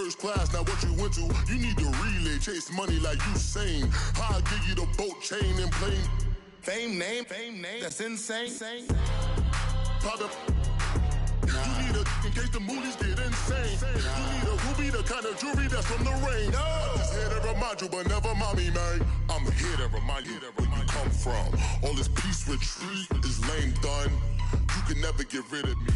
first class, now what you went to? You need to relay, chase money like Usain. I'll give you the boat chain and plane. Fame name, that's insane. Pop up. You need in case the movies get insane. You need a ruby, the kind of jewelry that's from the rain. I'm just here to remind you, but never mommy, man. I'm here to remind you where you come from. All this peace retreat is lame done. You can never get rid of me.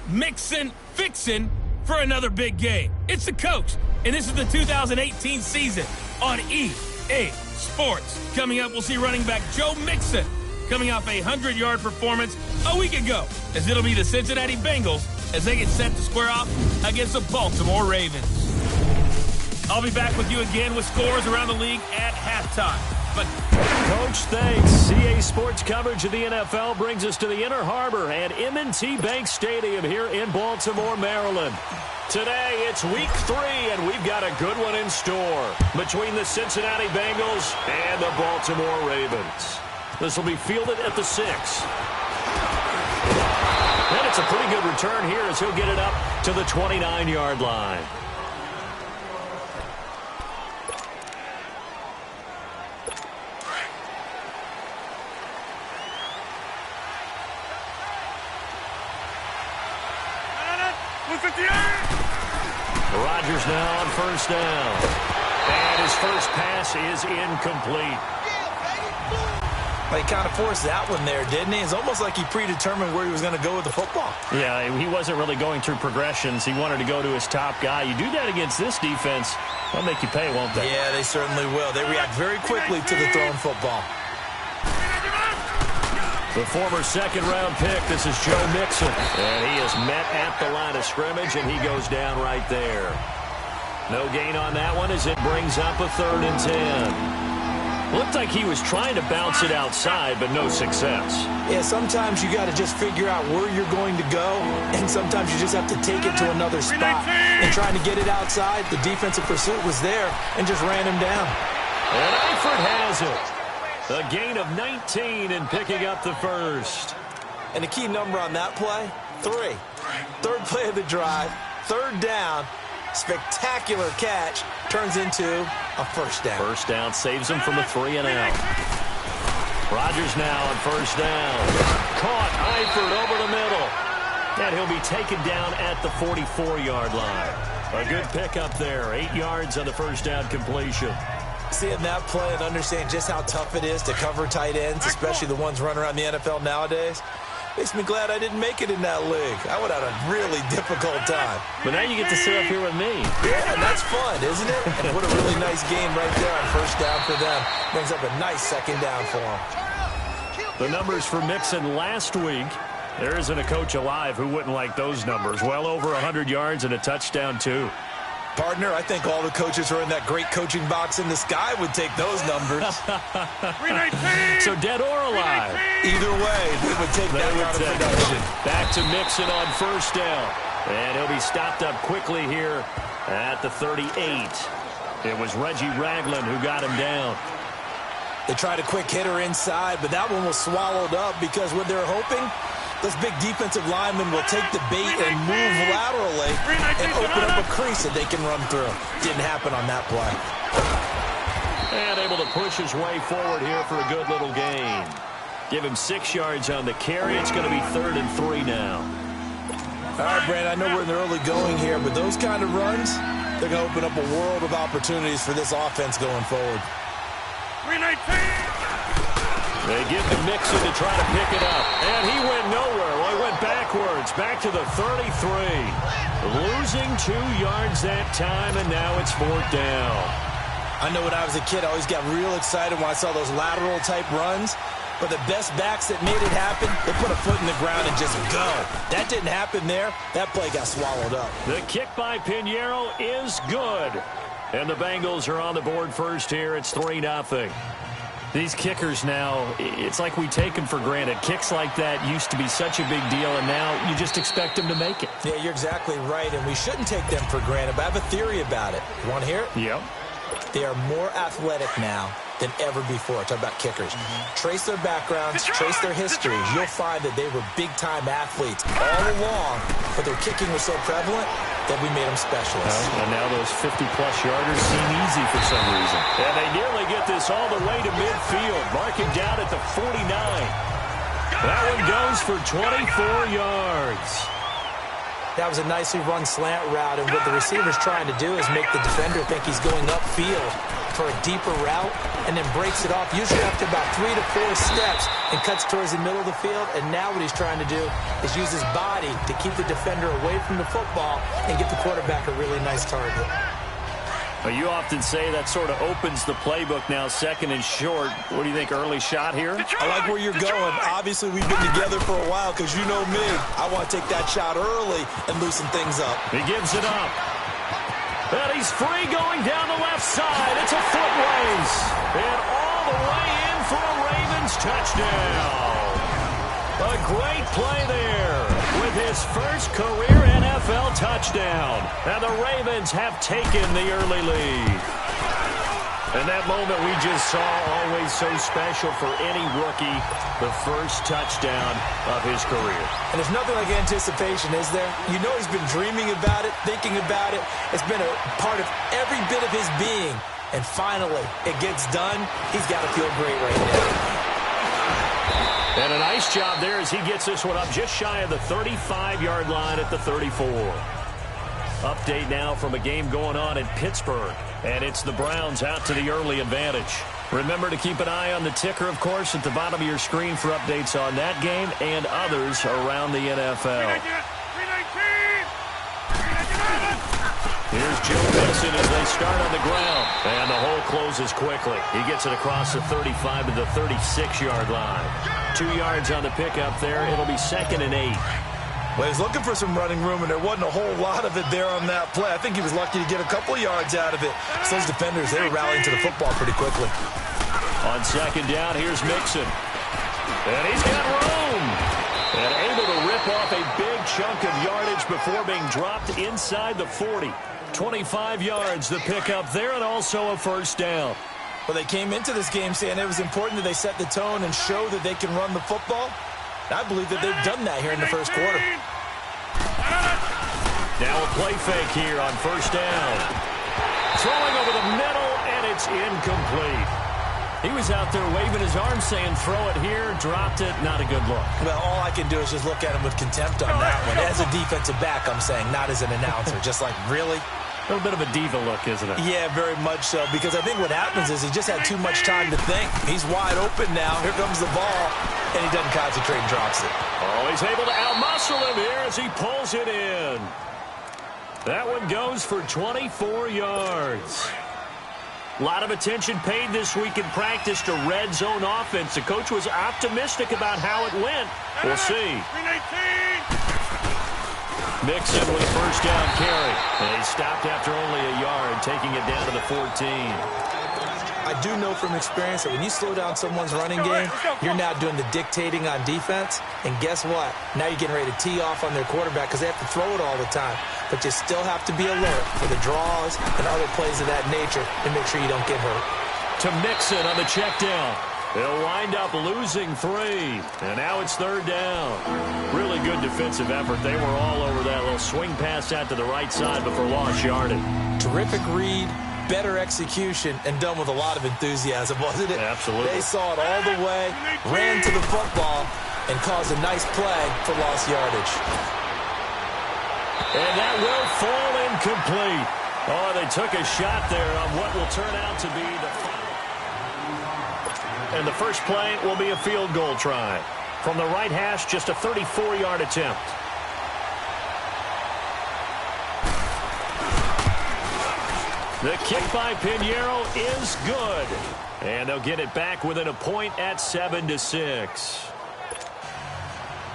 Mixin', fixin' for another big game. It's the coach, and this is the 2018 season on EA Sports. Coming up, we'll see running back Joe Mixon coming off a 100-yard performance a week ago, as it'll be the Cincinnati Bengals as they get set to square off against the Baltimore Ravens. I'll be back with you again with scores around the league at halftime. But Coach, thanks. CA Sports coverage of the NFL brings us to the Inner Harbor and M&T Bank Stadium here in Baltimore, Maryland. Today, it's week 3, and we've got a good one in store between the Cincinnati Bengals and the Baltimore Ravens. This will be fielded at the 6. And it's a pretty good return here as he'll get it up to the 29-yard line. Rodgers now on first down. And his first pass is incomplete. He kind of forced that one there, didn't he? It's almost like he predetermined where he was going to go with the football. Yeah, he wasn't really going through progressions. He wanted to go to his top guy. You do that against this defense, they'll make you pay, won't they? Yeah, they certainly will. They react very quickly to the thrown football. The former second-round pick, this is Joe Mixon. And he is met at the line of scrimmage, and he goes down right there. No gain on that one as it brings up a 3rd and 10. Looked like he was trying to bounce it outside, but no success. Yeah, sometimes you got to just figure out where you're going to go, and sometimes you just have to take it to another spot. And trying to get it outside, the defensive pursuit was there and just ran him down. And Eifert has it. A gain of 19 and picking up the first. And the key number on that play, 3. 3rd play of the drive, 3rd down. Spectacular catch turns into a first down. First down saves him from a 3-and-out. Rodgers now on first down. Caught Eifert over the middle. And he'll be taken down at the 44-yard line. A good pickup there. 8 yards on the first down completion. Seeing that play and understand just how tough it is to cover tight ends, especially the ones running around the NFL nowadays, makes me glad I didn't make it in that league. I would have had a really difficult time. But now you get to sit up here with me. Yeah, and that's fun, isn't it? And what a really nice game right there on first down for them. Brings up a nice second down for them. The numbers for Mixon last week, there isn't a coach alive who wouldn't like those numbers. Well over 100 yards and a touchdown, too. Partner, I think all the coaches who are in that great coaching box in the sky would take those numbers. So dead or alive? Either way, they would take that out of production. Back to Mixon on first down. And he'll be stopped up quickly here at the 38. It was Reggie Ragland who got him down. They tried a quick hitter inside, but that one was swallowed up because what they're hoping, those big defensive linemen will take the bait and move laterally and open up a crease that they can run through. Didn't happen on that play. And able to push his way forward here for a good little gain. Give him 6 yards on the carry. It's going to be 3rd and 3 now. All right, Brandon, I know we're in the early going here, but those kind of runs, they're going to open up a world of opportunities for this offense going forward. They give to Mixon to try to pick it up. And he went nowhere. Well, he went backwards. Back to the 33. Losing 2 yards that time, and now it's 4th down. I know when I was a kid, I always got real excited when I saw those lateral-type runs. But the best backs that made it happen, they put a foot in the ground and just go. That didn't happen there. That play got swallowed up. The kick by Pinheiro is good. And the Bengals are on the board first here. It's 3-0. These kickers now, it's like we take them for granted. Kicks like that used to be such a big deal, and now you just expect them to make it. Yeah, you're exactly right, and we shouldn't take them for granted, but I have a theory about it. You want to hear it? Yep. They are more athletic now than ever before. Talk about kickers. Trace their backgrounds, trace their histories. You'll find that they were big-time athletes all along, but their kicking was so prevalent, that we made them specialists. And now those 50-plus yarders seem easy for some reason. And they nearly get this all the way to midfield, marking down at the 49. That one goes for 24 yards. That was a nicely run slant route, and what the receiver's trying to do is make the defender think he's going upfield for a deeper route, and then breaks it off, usually after about 3 to 4 steps, and cuts towards the middle of the field. And now what he's trying to do is use his body to keep the defender away from the football and get the quarterback a really nice target. Well, you often say that sort of opens the playbook now, second and short. What do you think, early shot here? I like where you're going. Obviously, we've been together for a while because you know me. I want to take that shot early and loosen things up. He gives it up. And he's free going down the left side. It's a foot race. And all the way in for a Ravens touchdown. A great play there with his first career NFL touchdown. And the Ravens have taken the early lead. And that moment we just saw, always so special for any rookie, the first touchdown of his career. And there's nothing like anticipation, is there? You know he's been dreaming about it, thinking about it. It's been a part of every bit of his being. And finally, it gets done. He's got to feel great right now. And a nice job there as he gets this one up just shy of the 35-yard line at the 34. Update now from a game going on in Pittsburgh. And it's the Browns out to the early advantage. Remember to keep an eye on the ticker, of course, at the bottom of your screen for updates on that game and others around the NFL. Here's Joe Mixon as they start on the ground. And the hole closes quickly. He gets it across the 35 to the 36-yard line. 2 yards on the pickup there. It'll be 2nd and 8. Well, he was looking for some running room, and there wasn't a whole lot of it there on that play. I think he was lucky to get a couple of yards out of it. So those defenders, they were rallying to the football pretty quickly. On 2nd down, here's Mixon. And he's got room. And able to rip off a big chunk of yardage before being dropped inside the 40. 25 yards, the pickup there, and also a first down. Well, they came into this game saying it was important that they set the tone and show that they can run the football. I believe that they've done that here in the first quarter. Now a play fake here on first down. Throwing over the middle, and it's incomplete. He was out there waving his arm saying, throw it here, dropped it, not a good look. Well, all I can do is just look at him with contempt on that one. As a defensive back, I'm saying, not as an announcer. Just like, really? A little bit of a diva look, isn't it? Yeah, very much so, because I think what happens is he just had too much time to think. He's wide open now. Here comes the ball, and he doesn't concentrate and drops it. Oh, he's able to outmuscle him here as he pulls it in. That one goes for 24 yards. A lot of attention paid this week in practice to red zone offense. The coach was optimistic about how it went. We'll see. Mixon with a first down carry. And he stopped after only a yard, taking it down to the 14. I do know from experience that when you slow down someone's running game, you're now doing the dictating on defense. And guess what? Now you're getting ready to tee off on their quarterback because they have to throw it all the time. But you still have to be alert for the draws and other plays of that nature and make sure you don't get hurt. To Mixon on the check down. They'll wind up losing 3. And now it's 3rd down. Really good defensive effort. They were all over that little swing pass out to the right side before lost yardage. Terrific read, better execution, and done with a lot of enthusiasm, wasn't it? Absolutely. They saw it all the way, ran to the football, and caused a nice play for lost yardage. And that will fall incomplete. Oh, they took a shot there on what will turn out to be the final. And the first play will be a field goal try. From the right hash, just a 34-yard attempt. The kick by Pinheiro is good. And they'll get it back within a point at 7-6.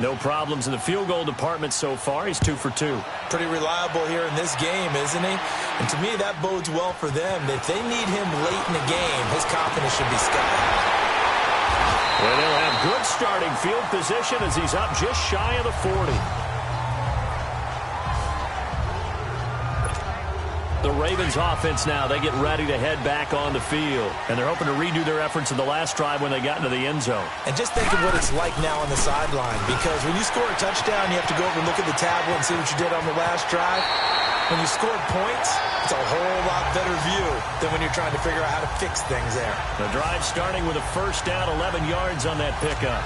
No problems in the field goal department so far. He's 2 for 2. Pretty reliable here in this game, isn't he? And to me, that bodes well for them. If they need him late in the game, his confidence should be sky high. And they'll have good starting field position as he's up just shy of the 40. The Ravens offense now, they get ready to head back on the field. And they're hoping to redo their efforts in the last drive when they got into the end zone. And just think of what it's like now on the sideline. Because when you score a touchdown, you have to go over and look at the tablet and see what you did on the last drive. When you scored points, it's a whole lot better view than when you're trying to figure out how to fix things there. The drive starting with a first down, 11 yards on that pickup.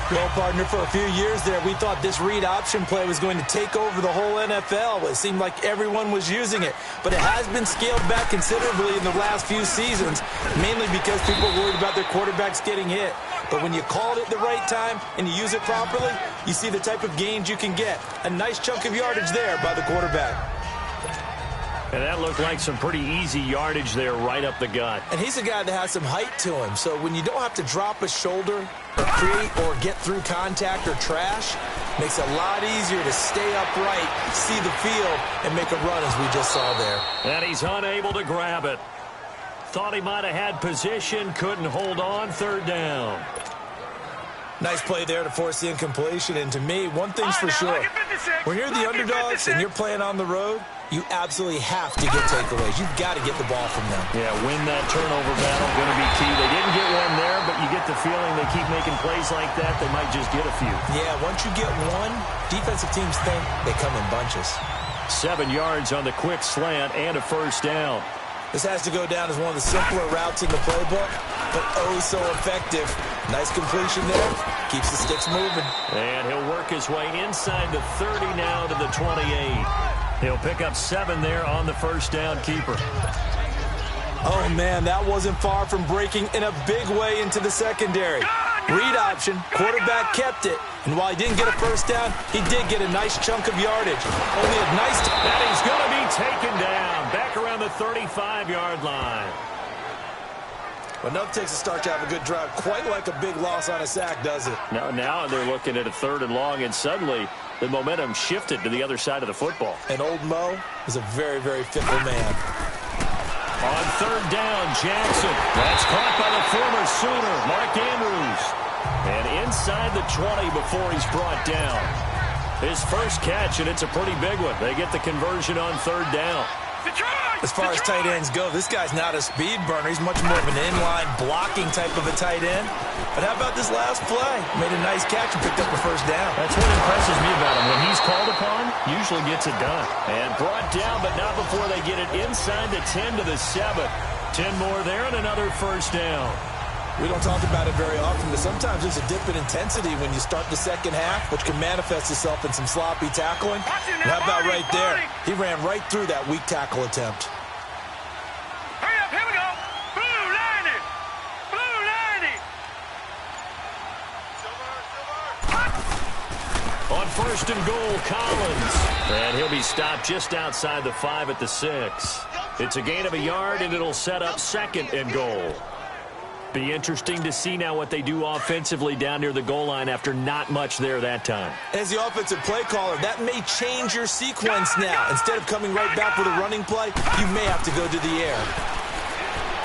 Well, partner, for a few years there, we thought this read option play was going to take over the whole NFL. It seemed like everyone was using it. But it has been scaled back considerably in the last few seasons, mainly because people are worried about their quarterbacks getting hit. But when you call it at the right time and you use it properly, you see the type of gains you can get. A nice chunk of yardage there by the quarterback. And that looked like some pretty easy yardage there right up the gut. And he's a guy that has some height to him. So when you don't have to drop a shoulder or create or get through contact or trash, makes it a lot easier to stay upright, see the field, and make a run as we just saw there. And he's unable to grab it. Thought he might have had position, couldn't hold on, third down. Nice play there to force the incompletion. And to me, one thing's for sure. When you're the underdogs and you're playing on the road, you absolutely have to get takeaways. You've got to get the ball from them. Yeah, win that turnover battle, going to be key. They didn't get one there, but you get the feeling they keep making plays like that, they might just get a few. Yeah, once you get one, defensive teams think they come in bunches. 7 yards on the quick slant and a first down. This has to go down as one of the simpler routes in the playbook, but oh so effective. Nice completion there. Keeps the sticks moving. And he'll work his way inside the 30 now to the 28. He'll pick up 7 there on the first down keeper. Oh, man, that wasn't far from breaking in a big way into the secondary. Read option, quarterback kept it. And while he didn't get a first down, he did get a nice chunk of yardage. Only a nice... And he's going to be taken down back around the 35-yard line. But enough takes a start to have a good drive. Quite like a big loss on a sack, does it? Now they're looking at a 3rd and long, and suddenly the momentum shifted to the other side of the football. And old Mo is a very, very fickle man. On 3rd down, Jackson. That's caught by the former Sooner, Mark Andrews. And inside the 20 before he's brought down. His first catch, and it's a pretty big one. They get the conversion on 3rd down. As far as tight ends go, this guy's not a speed burner. He's much more of an inline blocking type of a tight end. But how about this last play? Made a nice catch and picked up a first down. That's what impresses me about him. When he's called upon, usually gets it done. And brought down, but not before they get it inside the 10 to the 7. 10 more there and another first down. We don't talk about it very often, but sometimes there's a dip in intensity when you start the second half, which can manifest itself in some sloppy tackling. And how about right there? He ran right through that weak tackle attempt. Hurry up, here we go. Blue 90. Blue 90. On 1st and goal, Collins. And he'll be stopped just outside the 5 at the 6. It's a gain of a yard, and it'll set up 2nd and goal. Be interesting to see now what they do offensively down near the goal line after not much there that time. As the offensive play caller, that may change your sequence now. Instead of coming right back with a running play, you may have to go to the air.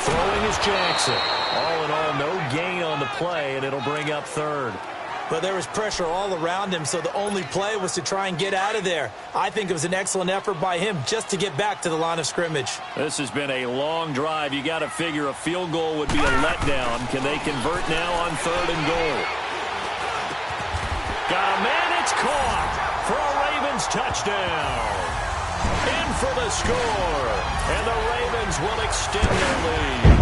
Throwing is Jackson. All in all, no gain on the play, and it'll bring up 3rd. But there was pressure all around him, so the only play was to try and get out of there. I think it was an excellent effort by him just to get back to the line of scrimmage. This has been a long drive. You got to figure a field goal would be a letdown. Can they convert now on 3rd and goal? Got a man, it's caught for a Ravens touchdown. In for the score, and the Ravens will extend their lead.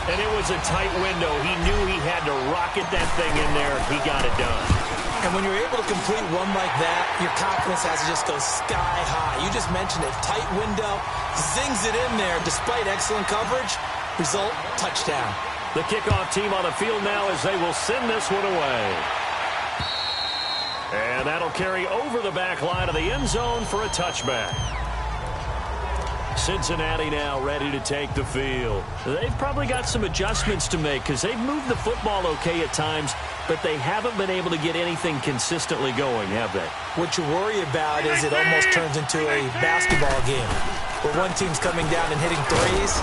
And it was a tight window. He knew he had to rocket that thing in there. He got it done. And when you're able to complete one like that, your confidence has to just go sky high. You just mentioned it. Tight window, zings it in there despite excellent coverage. Result, touchdown. The kickoff team on the field now as they will send this one away. And that'll carry over the back line of the end zone for a touchback. Cincinnati now ready to take the field. They've probably got some adjustments to make because they've moved the football okay at times, but they haven't been able to get anything consistently going, have they? What you worry about is it almost turns into a basketball game where one team's coming down and hitting threes,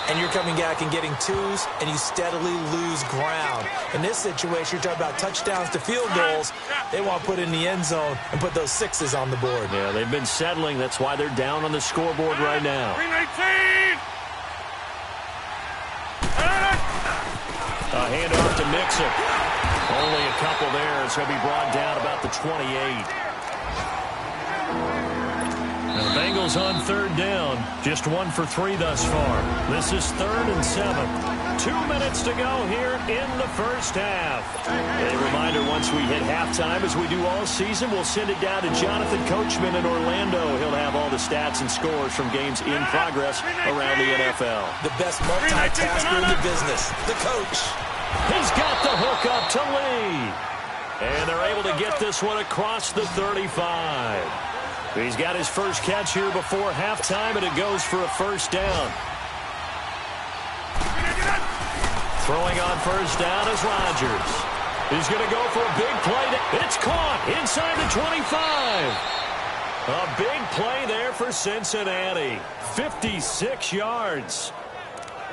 and you're coming back and getting twos, and you steadily lose ground. In this situation, you're talking about touchdowns to field goals. They want to put in the end zone and put those 6s on the board. Yeah, they've been settling. That's why they're down on the scoreboard right now. 319. A handoff to Mixon. Only a couple there, so he'll be brought down about the 28. Bengals on third down. Just 1 for 3 thus far. This is 3rd and 7. 2 minutes to go here in the first half. A reminder, once we hit halftime, as we do all season, we'll send it down to Jonathan Coachman in Orlando. He'll have all the stats and scores from games in progress around the NFL. The best multitasker in the business, the coach. He's got the hook up to Lee. And they're able to get this one across the 35. He's got his first catch here before halftime, and it goes for a first down. Throwing on first down is Rodgers. He's going to go for a big play. It's caught inside the 25. A big play there for Cincinnati. 56 yards.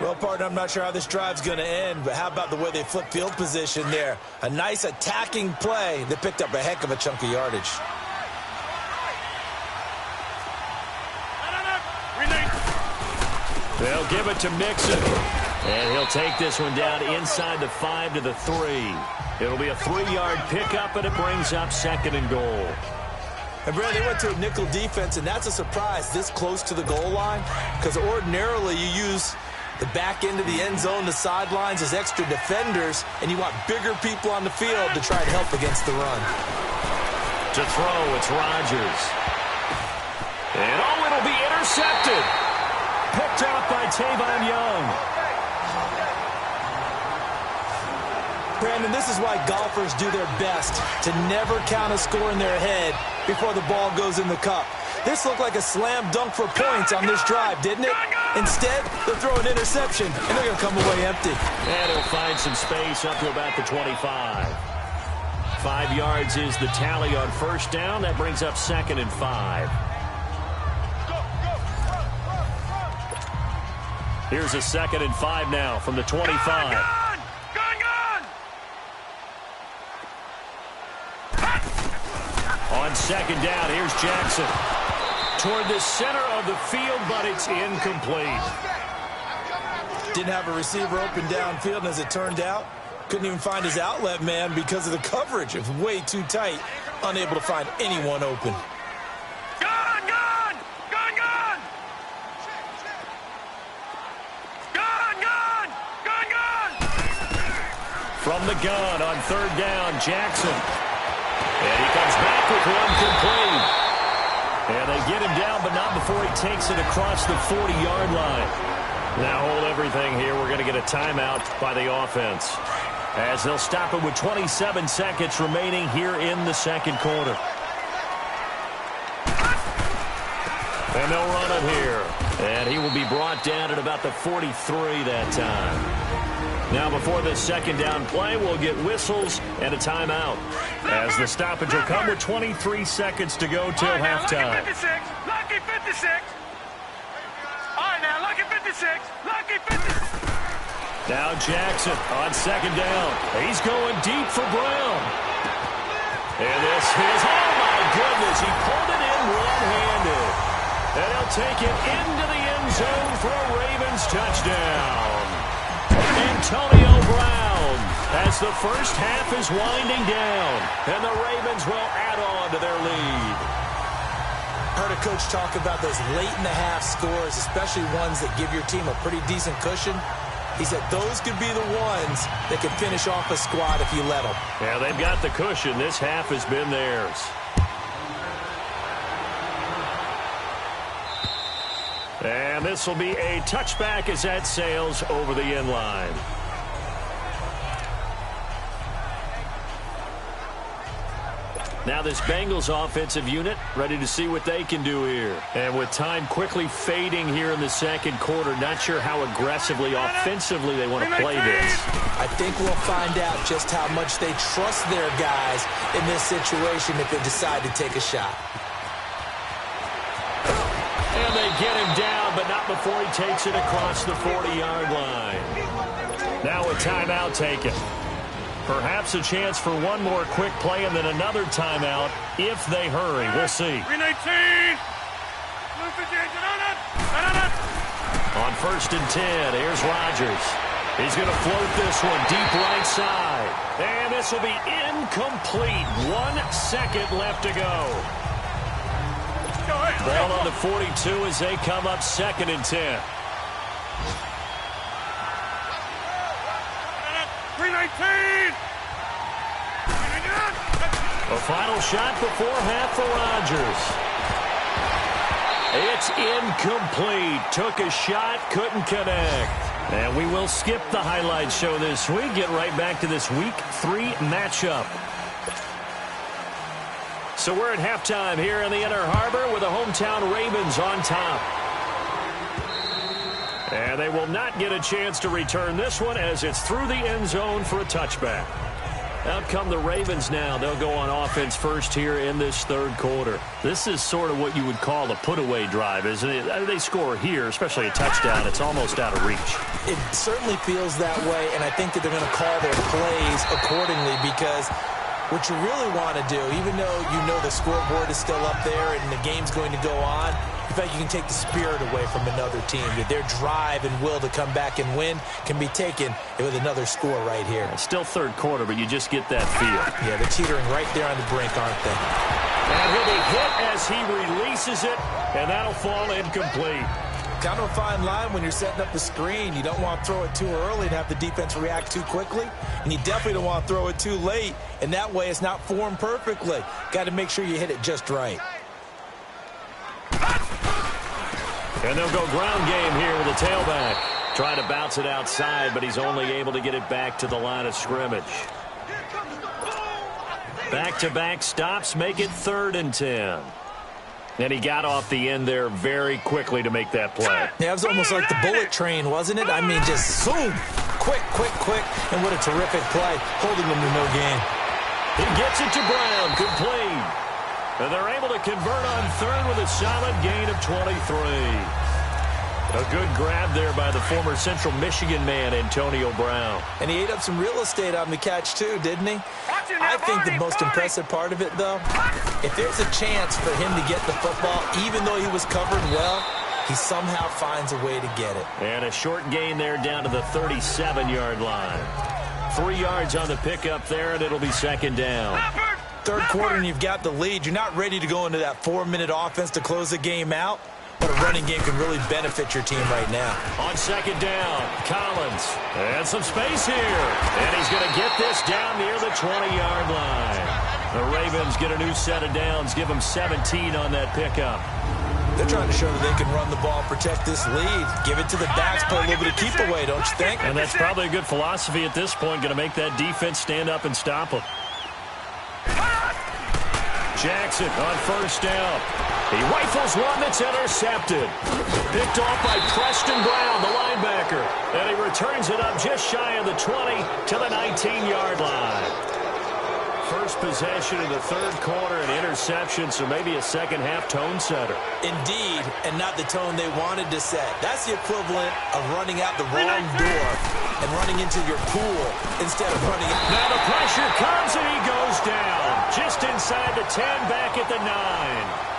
Well, partner, I'm not sure how this drive's going to end, but how about the way they flip field position there? A nice attacking play that picked up a heck of a chunk of yardage. They'll give it to Mixon. And he'll take this one down inside the 5 to the 3. It'll be a 3-yard pickup, and it brings up 2nd and goal. And, Brad, they went to a nickel defense, and that's a surprise this close to the goal line, because ordinarily you use the back end of the end zone, the sidelines as extra defenders, and you want bigger people on the field to try and help against the run. To throw, it's Rodgers. And, it'll be intercepted. Picked off by Tavon Young. Brandon, this is why golfers do their best to never count a score in their head before the ball goes in the cup. This looked like a slam dunk for points on this drive, didn't it? Instead, they'll throw an interception, and they're going to come away empty. And he'll find some space up to about the 25. 5 yards is the tally on first down. That brings up 2nd and 5. Here's a 2nd and 5 now from the 25. On 2nd down, here's Jackson. Toward the center of the field, but it's incomplete. Didn't have a receiver open downfield, and as it turned out, couldn't even find his outlet man because of the coverage. It was way too tight, unable to find anyone open. From the gun on 3rd down, Jackson. And he comes back with one complete. And they get him down, but not before he takes it across the 40-yard line. Now hold everything here. We're going to get a timeout by the offense, as they'll stop it with 27 seconds remaining here in the 2nd quarter. And they'll run him here. And he will be brought down at about the 43 that time. Now, before this 2nd down play, we'll get whistles and a timeout, as the stoppage will come with 23 seconds to go till halftime. Lucky 56. All right, now, lucky 56. Lucky 56. Now Jackson on 2nd down. He's going deep for Brown. And this is, oh, my goodness, he pulled it in one-handed. And he'll take it into the end zone for a Ravens touchdown. Antonio Brown, as the first half is winding down, and the Ravens will add on to their lead. Heard a coach talk about those late-in-the-half scores, especially ones that give your team a pretty decent cushion. He said those could be the ones that could finish off a squad if you let them. Yeah, they've got the cushion. This half has been theirs. And this will be a touchback as that sails over the end line. Now this Bengals offensive unit ready to see what they can do here. And with time quickly fading here in the 2nd quarter, not sure how aggressively, offensively they want to play this. I think we'll find out just how much they trust their guys in this situation if they decide to take a shot. And they get him down, but not before he takes it across the 40-yard line. Now a timeout taken. Perhaps a chance for one more quick play and then another timeout if they hurry. We'll see. 319. On 1st and 10, here's Rodgers. He's going to float this one deep right side. And this will be incomplete. 1 second left to go. Ball on the 42 as they come up 2nd and 10. 319. A final shot before half for Rodgers. It's incomplete. Took a shot, couldn't connect. And we will skip the highlight show this week. Get right back to this Week 3 matchup. So we're at halftime here in the Inner Harbor with the hometown Ravens on top. And they will not get a chance to return this one as it's through the end zone for a touchback. Out come the Ravens now. They'll go on offense first here in this 3rd quarter. This is sort of what you would call a put-away drive, isn't it? They score here, especially a touchdown. It's almost out of reach. It certainly feels that way, and I think that they're going to call their plays accordingly because what you really want to do, even though you know the scoreboard is still up there and the game's going to go on, in fact, you can take the spirit away from another team. Their drive and will to come back and win can be taken with another score right here. It's still 3rd quarter, but you just get that feel. Yeah, they're teetering right there on the brink, aren't they? And he'll be hit as he releases it, and that'll fall incomplete. Kind of a fine line when you're setting up the screen. You don't want to throw it too early and have the defense react too quickly. And you definitely don't want to throw it too late. And that way it's not formed perfectly. Got to make sure you hit it just right. And they'll go ground game here with a tailback. Trying to bounce it outside, but he's only able to get it back to the line of scrimmage. Back-to-back stops make it 3rd and 10. And he got off the end there very quickly to make that play. Yeah, it was almost like the bullet train, wasn't it? I mean, just zoom. Quick. And what a terrific play, holding them to no gain. He gets it to Brown, complete. And they're able to convert on 3rd with a solid gain of 23. A good grab there by the former Central Michigan man, Antonio Brown. And he ate up some real estate on the catch, too, didn't he? I think the most impressive part of it, though, if there's a chance for him to get the football, even though he was covered well, he somehow finds a way to get it. And a short gain there down to the 37-yard line. 3 yards on the pickup there, and it'll be 2nd down. 3rd quarter, and you've got the lead. You're not ready to go into that 4-minute offense to close the game out. But a running game can really benefit your team right now. On 2nd down, Collins. And some space here. And he's going to get this down near the 20-yard line. The Ravens get a new set of downs, give them 17 on that pickup. They're trying to show that they can run the ball, protect this lead. Give it to the backs, play a little bit of keep away, don't you think? And that's probably a good philosophy at this point, going to make that defense stand up and stop them. Jackson on 1st down. He rifles one that's intercepted. Picked off by Preston Brown, the linebacker. And he returns it up just shy of the 20 to the 19-yard line. First possession of the 3rd quarter, an interception, so maybe a second-half tone setter. Indeed, and not the tone they wanted to set. That's the equivalent of running out the wrong door and running into your pool instead of running. Now the pressure comes, and he goes down. Just inside the 10, back at the 9.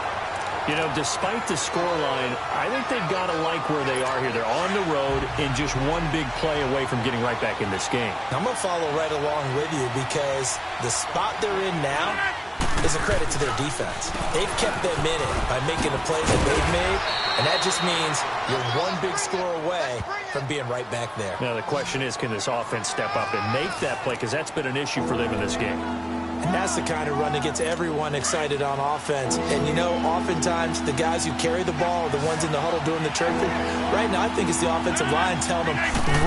You know, despite the scoreline, I think they've got to like where they are here. They're on the road and just one big play away from getting right back in this game. I'm going to follow right along with you because the spot they're in now is a credit to their defense. They've kept them in it by making the plays that they've made, and that just means you're one big score away from being right back there. Now, the question is, can this offense step up and make that play? Because that's been an issue for them in this game. And that's the kind of run that gets everyone excited on offense. And, you know, oftentimes the guys who carry the ball are the ones in the huddle doing the chirping. Right now, I think it's the offensive line telling them,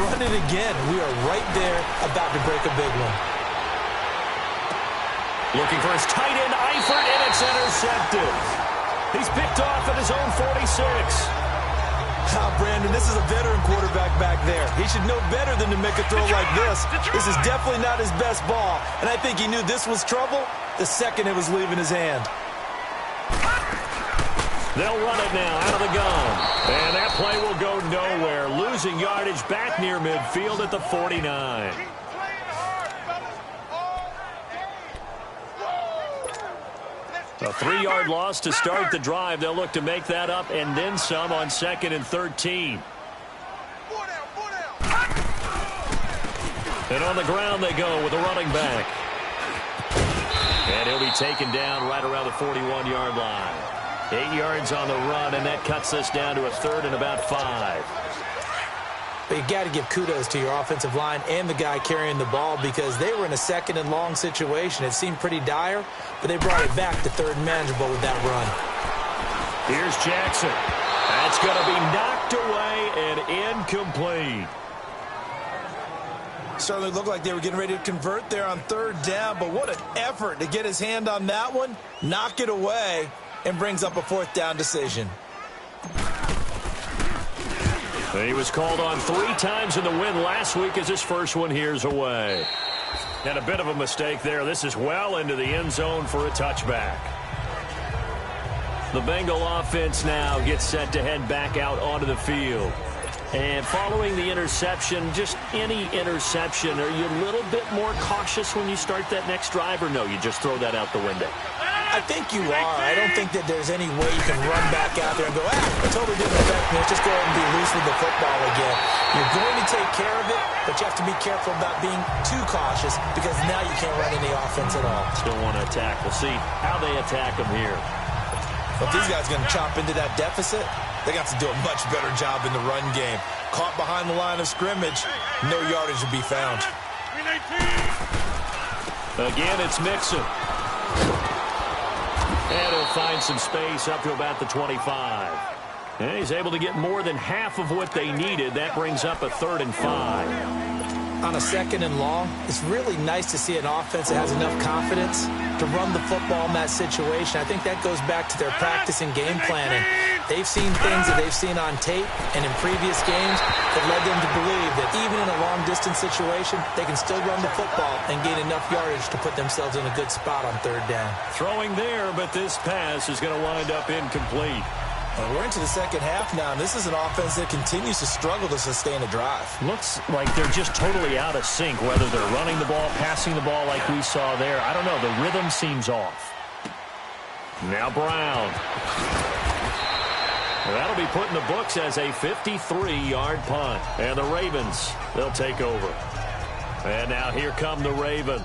run it again. We are right there about to break a big one. Looking for his tight end, Eifert, and it's intercepted. He's picked off at his own 46. Brandon, this is a veteran quarterback back there. He should know better than to make a throw like this. This is definitely not his best ball, and I think he knew this was trouble the second it was leaving his hand. They'll run it now out of the gun, and that play will go nowhere. Losing yardage back near midfield at the 49. A 3-yard loss to start the drive. They'll look to make that up and then some on 2nd and 13. And on the ground they go with a running back. And he'll be taken down right around the 41-yard line. 8 yards on the run, and that cuts us down to a third and about 5. But you got to give kudos to your offensive line and the guy carrying the ball because they were in a second and long situation. It seemed pretty dire, but they brought it back to third and manageable with that run. Here's Jackson. That's going to be knocked away and incomplete. Certainly looked like they were getting ready to convert there on third down, but what an effort to get his hand on that one, knock it away, and brings up a fourth down decision. He was called on 3 times in the win last week as his first one here's away. And a bit of a mistake there. This is well into the end zone for a touchback. The Bengal offense now gets set to head back out onto the field. And following the interception, just any interception, are you a little bit more cautious when you start that next drive, or no, you just throw that out the window? I think you are. I don't think that there's any way you can run back out there and go, it totally didn't affect me. Let's just go ahead and be loose with the football again. You're going to take care of it, but you have to be careful about being too cautious because now you can't run any offense at all. Still want to attack. We'll see how they attack them here. But these guys are going to chop into that deficit. They got to do a much better job in the run game. Caught behind the line of scrimmage, no yardage to be found. Again, it's Mixon. And he'll find some space up to about the 25. And he's able to get more than half of what they needed. That brings up a 3rd and 5. On a 2nd and long, it's really nice to see an offense that has enough confidence to run the football in that situation. I think that goes back to their practice and game planning. They've seen things that they've seen on tape and in previous games that led them to believe that even in a long-distance situation, they can still run the football and gain enough yardage to put themselves in a good spot on third down. Throwing there, but this pass is going to wind up incomplete. We're into the second half now, and this is an offense that continues to struggle to sustain a drive. Looks like they're just totally out of sync, whether they're running the ball, passing the ball like we saw there. I don't know. The rhythm seems off. Now Brown. That'll be put in the books as a 53-yard punt. And the Ravens, they'll take over. And now here come the Ravens.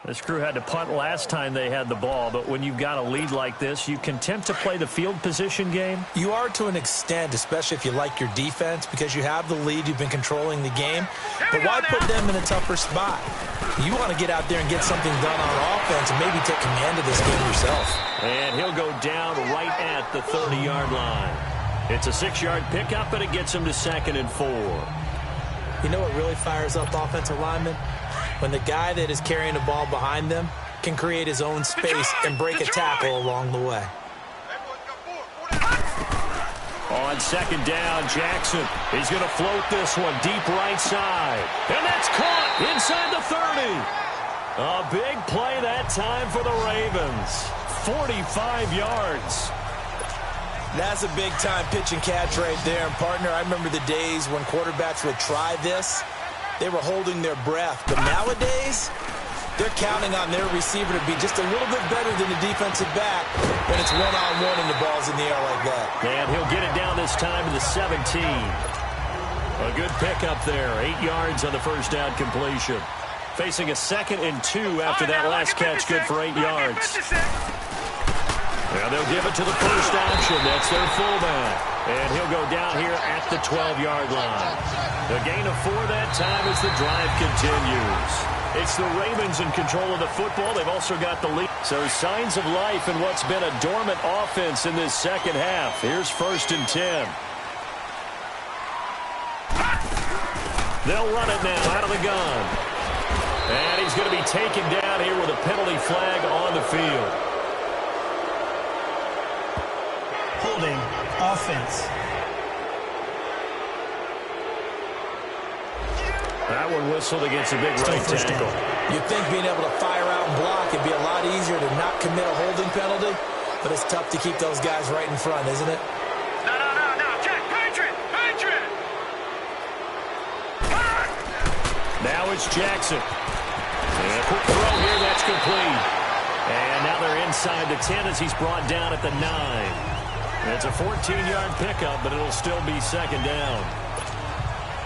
This crew had to punt last time they had the ball, but when you've got a lead like this, you content to play the field position game? You are to an extent, especially if you like your defense, because you have the lead, you've been controlling the game. But why put them in a tougher spot? You want to get out there and get something done on offense and maybe take command of this game yourself. And he'll go down right at the 30-yard line. It's a 6-yard pickup, but it gets him to 2nd and 4. You know what really fires up offensive linemen? When the guy that is carrying the ball behind them can create his own space and break a tackle along the way. On 2nd down, Jackson. He's going to float this one deep right side. And that's caught inside the 30. A big play that time for the Ravens. 45 yards. That's a big-time pitch and catch right there. And, partner, I remember the days when quarterbacks would try this. They were holding their breath. But nowadays, they're counting on their receiver to be just a little bit better than the defensive back when it's one-on-one and the ball's in the air like that. And he'll get it down this time to the 17. A good pickup there. 8 yards on the first down completion. Facing a 2nd and 2 after that last catch. Good for 8 yards. Now they'll give it to the first option. That's their fullback. And he'll go down here at the 12-yard line. The gain of 4 that time as the drive continues. It's the Ravens in control of the football. They've also got the lead. So signs of life in what's been a dormant offense in this second half. Here's 1st and 10. They'll run it now out of the gun. And he's going to be taken down here with a penalty flag on the field. Holding offense. That one whistled against a big right tackle. You'd think being able to fire out and block would be a lot easier to not commit a holding penalty. but it's tough to keep those guys right in front, isn't it? No. Jack, Patriot! Now it's Jackson. And a quick throw here, that's complete. And now they're inside the 10 as he's brought down at the 9. It's a 14-yard pickup, but it'll still be second down.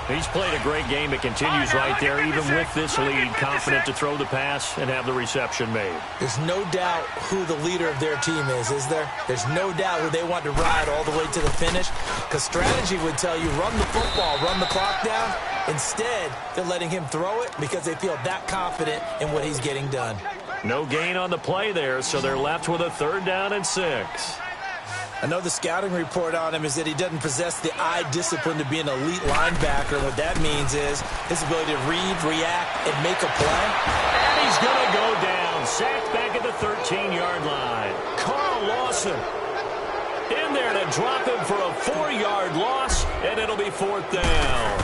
He's played a great game. It continues right there, even with this lead, confident to throw the pass and have the reception made. There's no doubt who the leader of their team is there? There's no doubt who they want to ride all the way to the finish, because strategy would tell you run the football, run the clock down. Instead, they're letting him throw it because they feel that confident in what he's getting done. No gain on the play there, so they're left with a 3rd down and 6. I know the scouting report on him is that he doesn't possess the eye discipline to be an elite linebacker. What that means is his ability to read, react, and make a play. And he's going to go down. Sacked back at the 13-yard line. Carl Lawson in there to drop him for a 4-yard loss, and it'll be 4th down.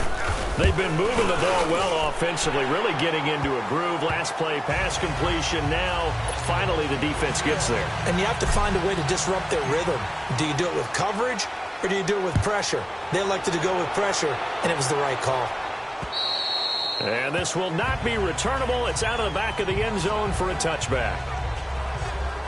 They've been moving the ball well offensively, really getting into a groove. Last play, pass completion. Now, finally, the defense gets there. And you have to find a way to disrupt their rhythm. Do you do it with coverage, or do you do it with pressure? They elected to go with pressure, and it was the right call. And this will not be returnable. It's out of the back of the end zone for a touchback.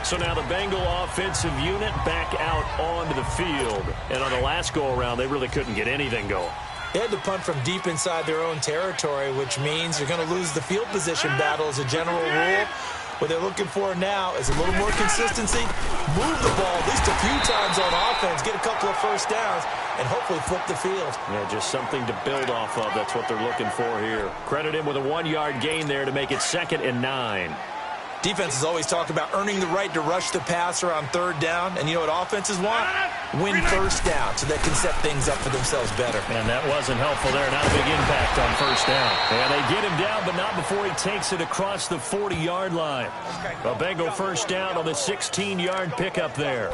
So now the Bengal offensive unit back out onto the field. And on the last go-around, they really couldn't get anything going. They had to punt from deep inside their own territory, which means you're going to lose the field position battle as a general rule. What they're looking for now is a little more consistency, move the ball at least a few times on offense, get a couple of first downs, and hopefully flip the field. Yeah, just something to build off of. That's what they're looking for here. Credit him with a 1-yard gain there to make it 2nd and 9. Defenses always talk about earning the right to rush the passer on 3rd down. And you know what offenses want? Win first down so they can set things up for themselves better. And that wasn't helpful there. Not a big impact on first down. And they get him down, but not before he takes it across the 40-yard line. A Bengal first down on the 16-yard pickup there.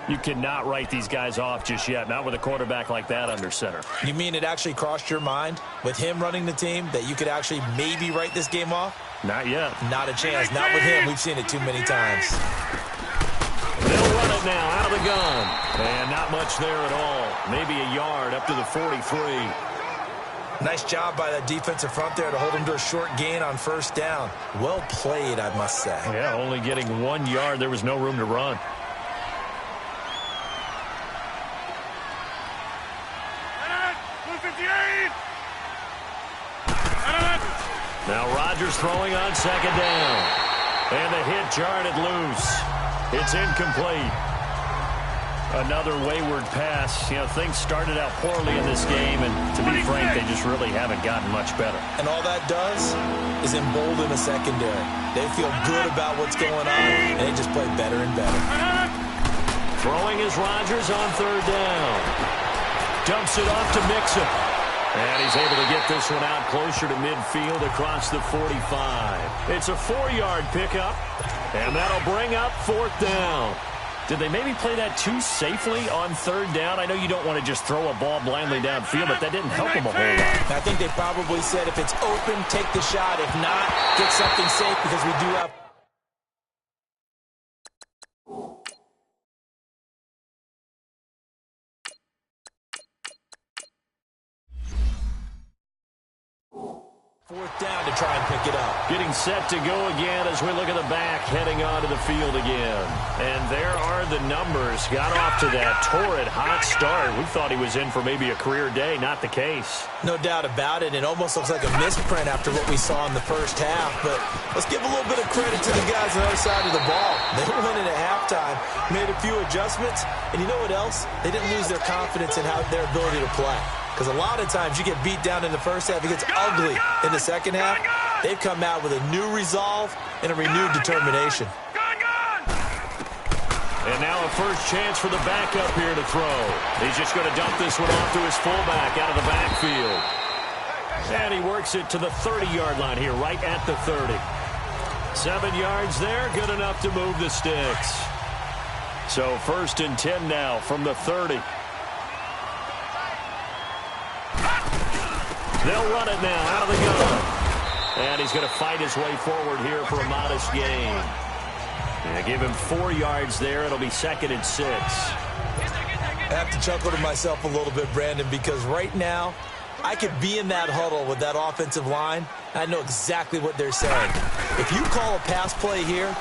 You cannot write these guys off just yet, not with a quarterback like that under center. You mean it actually crossed your mind with him running the team that you could actually maybe write this game off? Not yet. Not a chance. Not with him. We've seen it too many times. They'll run it now out of the gun. And not much there at all. Maybe a yard up to the 43. Nice job by that defensive front there to hold him to a short gain on first down. Well played, I must say. Yeah, only getting 1 yard. There was no room to run. Now Rodgers throwing on 2nd down. And the hit jarred it loose. It's incomplete. Another wayward pass. You know, things started out poorly in this game, and to be frank, they just really haven't gotten much better. And all that does is embolden the secondary. They feel good about what's going on, and they just play better and better. Throwing is Rodgers on 3rd down. Dumps it off to Mixon. And he's able to get this one out closer to midfield across the 45. It's a 4-yard pickup, and that'll bring up 4th down. Did they maybe play that too safely on 3rd down? I know you don't want to just throw a ball blindly downfield, but that didn't help them a whole lot. I think they probably said if it's open, take the shot. If not, get something safe because we do have... Fourth down to try and pick it up. Getting set to go again as we look at the back, heading onto the field again. And there are the numbers. Got off to that torrid hot start. We thought he was in for maybe a career day. Not the case. No doubt about it. It almost looks like a misprint after what we saw in the first half. But let's give a little bit of credit to the guys on the other side of the ball. They went in at halftime, made a few adjustments, and you know what else? They didn't lose their confidence in their ability to play. Because a lot of times you get beat down in the first half, it gets ugly in the second half. They've come out with a new resolve and a renewed determination. And now a first chance for the backup here to throw. He's just going to dump this one off to his fullback out of the backfield. And he works it to the 30-yard line here, right at the 30. 7 yards there, good enough to move the sticks. So 1st and 10 now from the 30. They'll run it now out of the gun. And he's going to fight his way forward here for a modest gain. Yeah, give him 4 yards there. It'll be 2nd and 6. I have to chuckle to myself a little bit, Brandon, because right now I could be in that huddle with that offensive line. I know exactly what they're saying. If you call a pass play here,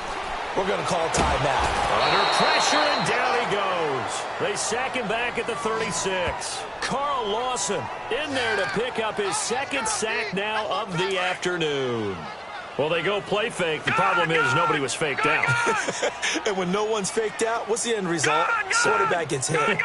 we're going to call timeout. Under pressure, and down he goes. They sack him back at the 36. Carl Lawson in there to pick up his 2nd sack now of the afternoon. Well, they go play fake. The problem is nobody was faked out. And when no one's faked out, what's the end result? Quarterback gets hit.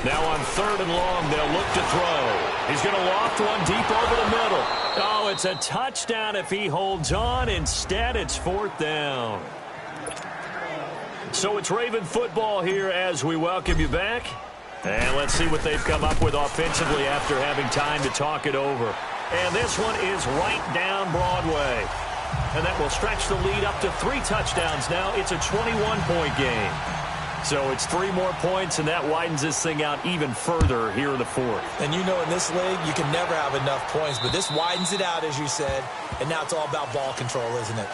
Now on 3rd and long, they'll look to throw. He's going to loft one deep over the middle. Oh, it's a touchdown if he holds on. Instead, it's 4th down. So it's Raven football here as we welcome you back. And let's see what they've come up with offensively after having time to talk it over. And this one is right down Broadway. And that will stretch the lead up to 3 touchdowns now. It's a 21-point game. So it's 3 more points, and that widens this thing out even further here in the 4th. And you know in this league, you can never have enough points, but this widens it out, as you said, and now it's all about ball control, isn't it?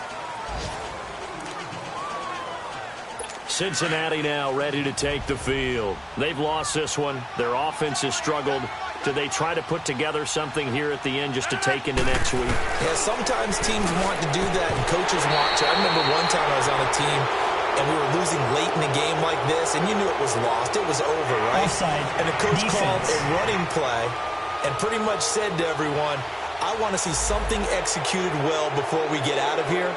Cincinnati now ready to take the field. They've lost this one. Their offense has struggled. Do they try to put together something here at the end just to take into next week? Yeah, sometimes teams want to do that, and coaches want to. I remember one time I was on a team, and we were losing late in a game like this, and you knew it was lost. It was over, right? Offside. And the coach Defense. called a running play and pretty much said to everyone, I want to see something executed well before we get out of here.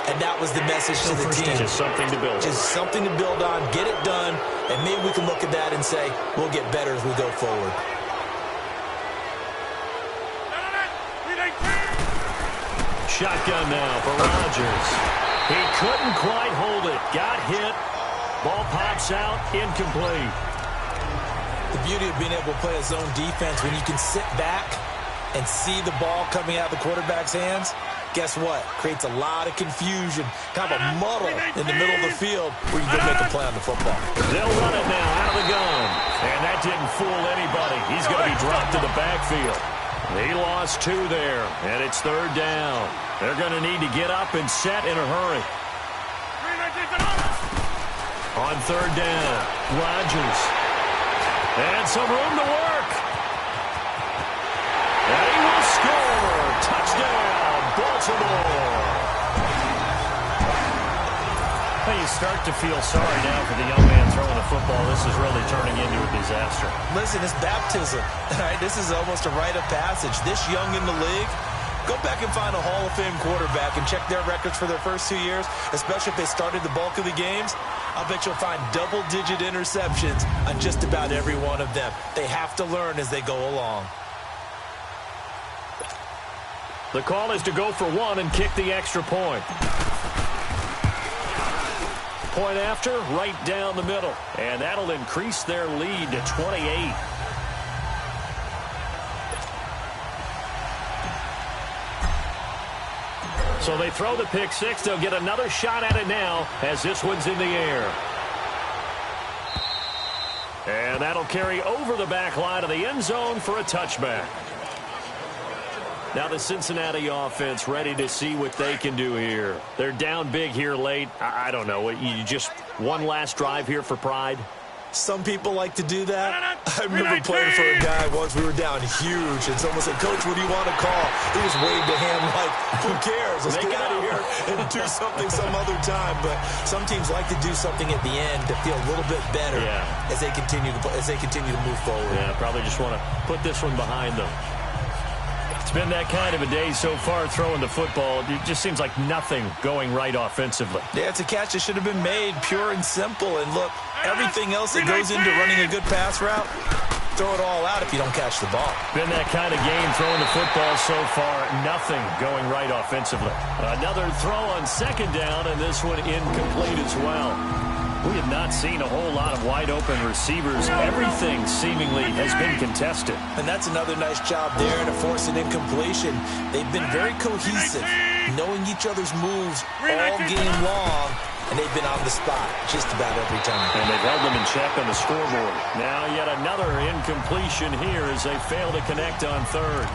And that was the message to the team. Just something to build on. Just something to build on, get it done, and maybe we can look at that and say, we'll get better as we go forward. Shotgun now for Rodgers. He couldn't quite hold it. Got hit. Ball pops out. Incomplete. The beauty of being able to play a zone defense when you can sit back and see the ball coming out of the quarterback's hands, guess what? Creates a lot of confusion, kind of a muddle in the middle of the field where you can go make a play on the football. They'll run it now out of the gun. And that didn't fool anybody. He's going to be dropped to the backfield. He lost 2 there, and it's 3rd down. They're going to need to get up and set in a hurry. On 3rd down, Rodgers. And some room to work. And he will score. Touchdown, Baltimore. Well, you start to feel sorry now for the young man throwing the football. This is really turning into a disaster. Listen, it's baptism. Right? This is almost a rite of passage. This young in the league, go back and find a Hall of Fame quarterback and check their records for their first 2 years, especially if they started the bulk of the games. I'll bet you'll find double-digit interceptions on just about every one of them. They have to learn as they go along. The call is to go for 1 and kick the extra point. Point after, right down the middle. And that'll increase their lead to 28. So they throw the pick 6. They'll get another shot at it now as this one's in the air. And that'll carry over the back line of the end zone for a touchback. Now the Cincinnati offense ready to see what they can do here. They're down big here late. I don't know. You just one last drive here for pride? Some people like to do that. I remember playing for a guy once. We were down huge, and someone said, Coach, what do you want to call? He just waved a hand like, who cares? Let's get out of here and do something some other time. But some teams like to do something at the end to feel a little bit better as they continue to move forward. Yeah, probably just want to put this one behind them. It's been that kind of a day so far throwing the football. It just seems like nothing going right offensively. Yeah, it's a catch that should have been made, pure and simple. And look, everything else that goes into running a good pass route, throw it all out if you don't catch the ball. Been that kind of game throwing the football so far. Nothing going right offensively. Another throw on 2nd down, and this one incomplete as well. We have not seen a whole lot of wide-open receivers. Everything seemingly has been contested. And that's another nice job there to force an incompletion. They've been very cohesive, knowing each other's moves all game long, and they've been on the spot just about every time. And they've held them in check on the scoreboard. Now yet another incompletion here as they fail to connect on 3rd.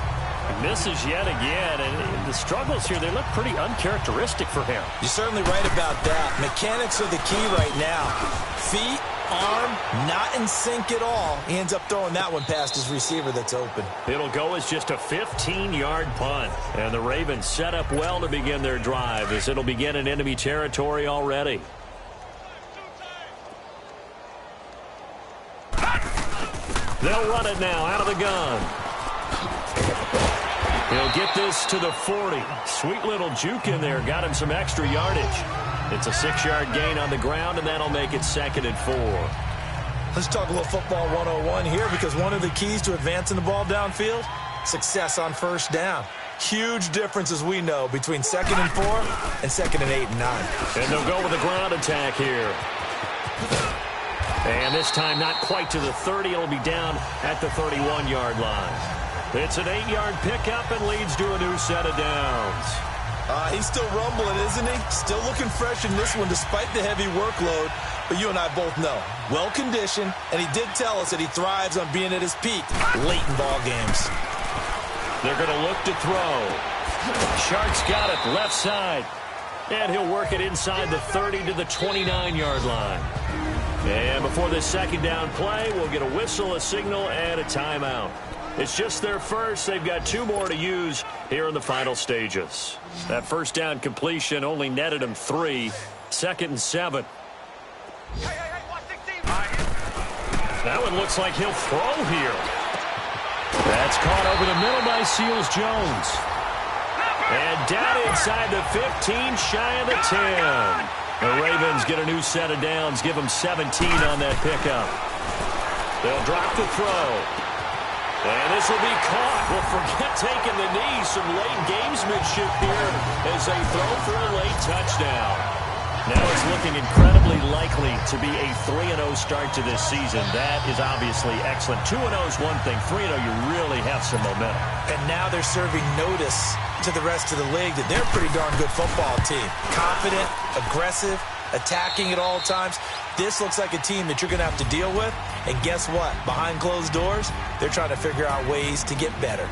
He misses yet again, and the struggles here, they look pretty uncharacteristic for him. You're certainly right about that. Mechanics are the key right now. Feet, arm, not in sync at all. He ends up throwing that one past his receiver that's open. It'll go as just a 15-yard punt. And the Ravens set up well to begin their drive as it'll begin in enemy territory already. They'll run it now out of the gun. He'll get this to the 40. Sweet little juke in there. Got him some extra yardage. It's a 6-yard gain on the ground, and that'll make it 2nd and 4. Let's talk a little football 101 here, because one of the keys to advancing the ball downfield, success on first down. Huge difference, as we know, between 2nd and 4 and 2nd and 8 and 9. And they'll go with a ground attack here. And this time not quite to the 30. It'll be down at the 31-yard line. It's an 8-yard pickup and leads to a new set of downs. He's still rumbling, isn't he? Still looking fresh in this one despite the heavy workload. But you and I both know, well-conditioned, and he did tell us that he thrives on being at his peak late in ball games. They're going to look to throw. Shark's got it left side. And he'll work it inside the 30 to the 29-yard line. And before this second down play, we'll get a whistle, a signal, and a timeout. It's just their first. They've got 2 more to use here in the final stages. That first down completion only netted him 3. 2nd and 7. That one looks like he'll throw here. That's caught over the middle by Seals-Jones. And down inside the 15, shy of the 10. The Ravens get a new set of downs, give them 17 on that pickup. They'll drop the throw. And this will be caught. Well, forget taking the knee. Some late gamesmanship here as they throw for a late touchdown. Now it's looking incredibly likely to be a 3-0 start to this season. That is obviously excellent. 2-0 is one thing. 3-0, you really have some momentum. And now they're serving notice to the rest of the league that they're a pretty darn good football team. Confident, aggressive, attacking at all times. This looks like a team that you're going to have to deal with. And guess what? Behind closed doors, they're trying to figure out ways to get better.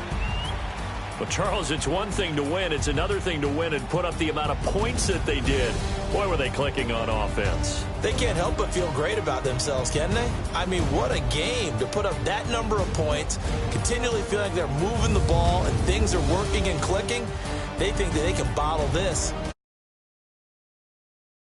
Well, Charles, it's one thing to win. It's another thing to win and put up the amount of points that they did. Boy, were they clicking on offense. They can't help but feel great about themselves, can they? I mean, what a game to put up that number of points, continually feeling like they're moving the ball and things are working and clicking. They think that they can bottle this